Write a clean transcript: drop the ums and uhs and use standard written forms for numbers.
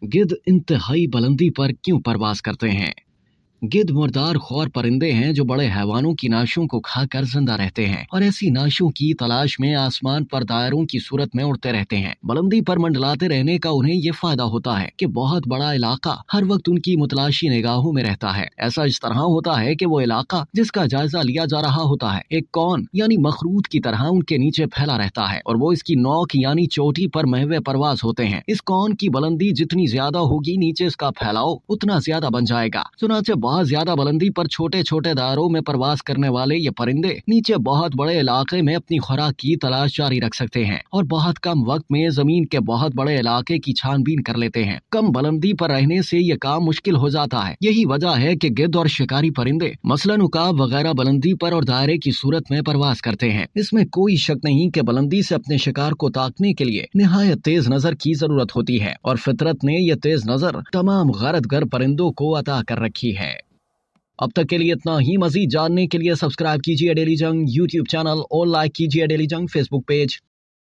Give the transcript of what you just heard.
गिद्ध इंतहाई बुलंदी पर क्यों परवास करते हैं? गिद्ध मुर्दार खौर परिंदे हैं जो बड़े हैवानों की नाशों को खाकर जिंदा रहते हैं और ऐसी नाशों की तलाश में आसमान पर दायरों की सूरत में उड़ते रहते हैं। बुलंदी पर मंडलाते रहने का उन्हें ये फायदा होता है कि बहुत बड़ा इलाका हर वक्त उनकी मुतलाशी निगाहों में रहता है। ऐसा इस तरह होता है कि वो इलाका जिसका जायजा लिया जा रहा होता है एक कौन यानी मखरूत की तरह उनके नीचे फैला रहता है और वो इसकी नोक यानी चोटी पर महवे परवास होते हैं। इस कौन की बुलंदी जितनी ज्यादा होगी नीचे इसका फैलाव उतना ज्यादा बन जाएगा। चुनाचे बहुत ज्यादा बुलंदी पर छोटे छोटे दायरों में प्रवास करने वाले ये परिंदे नीचे बहुत बड़े इलाके में अपनी खुराक की तलाश जारी रख सकते हैं और बहुत कम वक्त में जमीन के बहुत बड़े इलाके की छानबीन कर लेते हैं। कम बुलंदी पर रहने से ये काम मुश्किल हो जाता है। यही वजह है कि गिद्ध और शिकारी परिंदे मसलन उकाब वगैरह बुलंदी पर और दायरे की सूरत में प्रवास करते हैं। इसमें कोई शक नहीं कि बुलंदी से अपने शिकार को ताकने के लिए निहायत तेज नजर की जरूरत होती है और फितरत ने यह तेज नजर तमाम गैरतगर परिंदों को अता कर रखी है। अब तक के लिए इतना ही। मजीद जानने के लिए सब्सक्राइब कीजिए डेली जंग यूट्यूब चैनल और लाइक कीजिए डेली जंग फेसबुक पेज।